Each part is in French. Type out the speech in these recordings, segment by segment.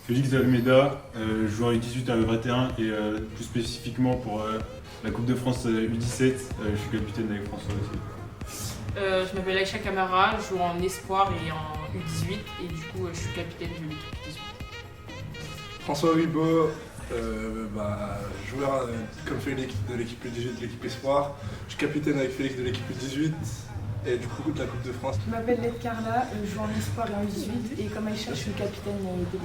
Félix Almeida, joueur U18 à U21 et plus spécifiquement pour la Coupe de France U17, je suis capitaine avec François aussi. Je m'appelle Aïcha Camara, je joue en espoir et en U18 et du coup je suis capitaine de l'équipe 18. François Wibo, joueur comme Félix de l'équipe U18, de l'équipe espoir. Je suis capitaine avec Félix de l'équipe U18 et du coup de la Coupe de France. Je m'appelle Lette Carla, je joue en espoir et en U18 et comme Aïcha, je suis capitaine de l'équipe.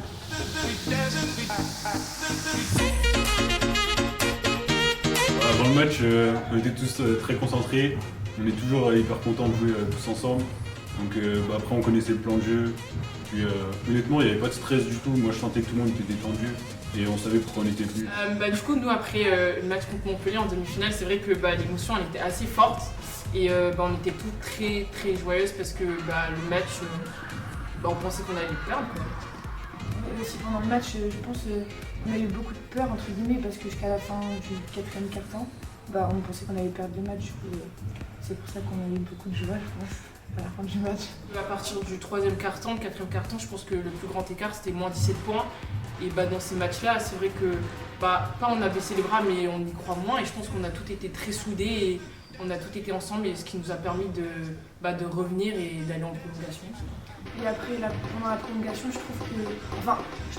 Avant le match, on était tous très concentrés. On est toujours hyper contents de jouer tous ensemble. Donc après on connaissait le plan de jeu. Puis honnêtement il n'y avait pas de stress du tout. Moi je sentais que tout le monde était détendu et on savait pourquoi on était venu. Du coup nous après le match contre Montpellier en demi-finale, c'est vrai que l'émotion elle était assez forte. Et on était toutes très très joyeuses parce que le match, on pensait qu'on allait le perdre. Et aussi pendant le match, je pense qu'on a eu beaucoup de peur entre guillemets parce que jusqu'à la fin du 4e quart-temps, on pensait qu'on allait perdre le match. Du coup, c'est pour ça qu'on a eu beaucoup de joie, je pense, à la fin du match. À partir du 3e quart-temps, le 4e quart-temps, je pense que le plus grand écart c'était moins 17 points. Et dans ces matchs-là, c'est vrai que pas on a baissé les bras, mais on y croit moins. Et je pense qu'on a tous été très soudés. Et on a tous été ensemble, et ce qui nous a permis de revenir et d'aller en prolongation. Et après, pendant la prolongation, je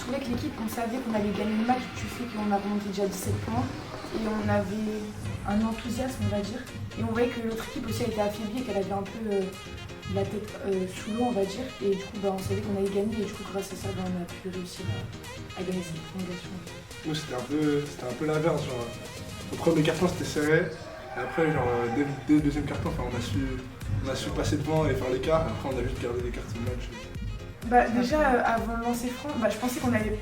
trouvais que l'équipe, on savait qu'on allait gagner le match du fait qu'on a remonté déjà 17 points. Et on avait un enthousiasme, on va dire. Et on voyait que l'autre équipe aussi a été affaiblie et qu'elle avait un peu la tête sous l'eau, on va dire. Et du coup, on savait qu'on allait gagner. Et du coup, grâce à ça, on a pu réussir à gagner cette prolongation. Nous, c'était un peu l'inverse. Au premier quart-temps, c'était serré. Et après, dès le deuxième quart-temps, on a su passer devant et faire l'écart. Après, on a juste gardé l'écart tout le match. Déjà, avant le lancer franc, je pensais qu'on allait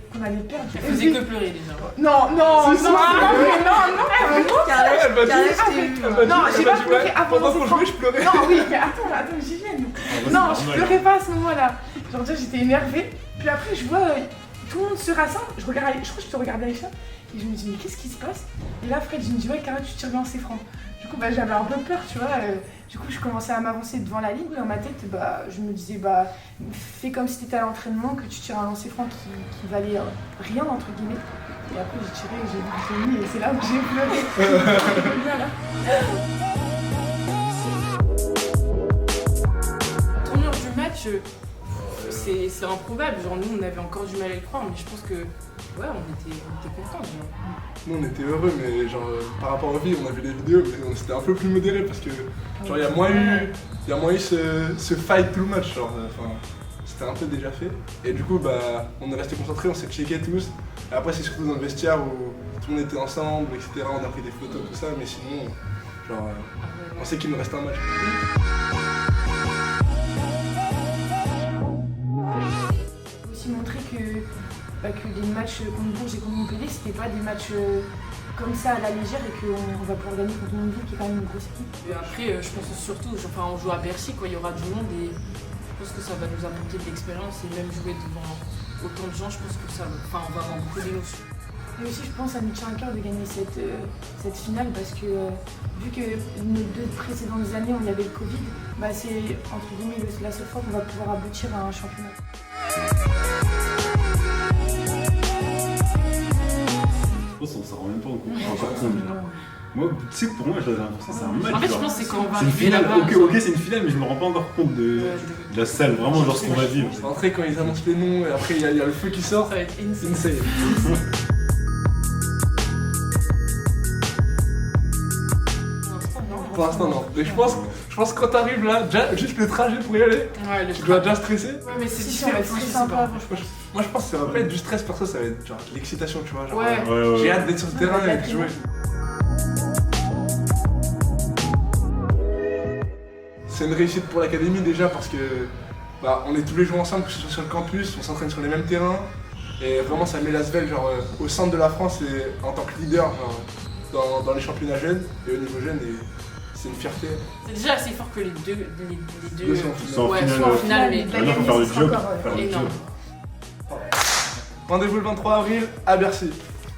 perdre. Elle faisait que pleurer déjà. Non, j'ai pas pleuré avant le lancer franc. Je pleurais. Non, oui, mais attends, j'y viens. Non, je pleurais pas à ce moment-là. Genre, déjà, j'étais énervée. Puis après, je vois tout le monde se rassemble. Je crois que je te regardais Aïcha. Et je me dis, mais qu'est-ce qui se passe? Et là, Fred, je me dis, ouais, Carla, tu tires bien lancer franc. Du coup, j'avais un peu peur, tu vois. Du coup, je commençais à m'avancer devant la ligne. Dans ma tête, je me disais, fais comme si t'étais à l'entraînement, que tu tires un lancer franc qui valait rien, entre guillemets. Et après, j'ai tiré, j'ai mis, et c'est là où j'ai pleuré. Voilà. La tournure du match, c'est improbable. Genre, nous, on avait encore du mal à y croire, mais je pense que on était contents. Nous, on était heureux, mais par rapport aux filles, on a vu les vidéos, mais c'était un peu plus modéré parce que il y a moins eu ce fight tout le match. C'était un peu déjà fait. Et du coup, on est resté concentrés, on s'est checké tous. Et après, c'est surtout dans le vestiaire où tout le monde était ensemble, etc. On a pris des photos, tout ça, mais sinon, on sait qu'il nous reste un match. Aussi montrer que les matchs contre Bourges et contre Montpellier, c'était pas des matchs comme ça à la légère et qu'on va pouvoir gagner contre Montpellier qui est quand même une grosse équipe. Et après, je pense surtout, on joue à Bercy, il y aura du monde et je pense que ça va nous apporter de l'expérience et même jouer devant autant de gens, je pense que on va avoir beaucoup d'émotions. Et aussi, je pense, ça nous tient à cœur de gagner cette finale parce que vu que nos 2 précédentes années, on y avait le Covid, c'est entre guillemets la seule fois qu'on va pouvoir aboutir à un championnat. On s'en rend même pas compte. Moi, tu sais que pour moi, j'avais l'impression que c'est un match. En fait, je pense que c'est quand on va c'est une arriver finale. là-bas. Ok, c'est une finale, mais je me rends pas encore compte de la salle, vraiment, ce qu'on va vivre. C'est rentré quand ils annoncent les noms et après il y a le feu qui sort. Ça va être insane. Insane. Pour l'instant, non. Mais je pense que quand t'arrives là, déjà, juste le trajet pour y aller, tu dois déjà stresser. Ouais, mais c'est Si, on va être très sympa, franchement. Moi, je pense que ça va pas être du stress, perso, ça va être de l'excitation, tu vois. Ouais. J'ai hâte d'être sur le terrain et de jouer. C'est une réussite pour l'académie déjà parce que on est tous les jours ensemble, que ce soit sur le campus, on s'entraîne sur les mêmes terrains. Et vraiment, ça met l'Asvel au centre de la France et en tant que leader dans les championnats jeunes et au niveau jeune. C'est une fierté. C'est déjà assez fort que les deux soient en finale, mais maintenant, faut faire le job. énorme. Rendez-vous le 23 avril à Bercy.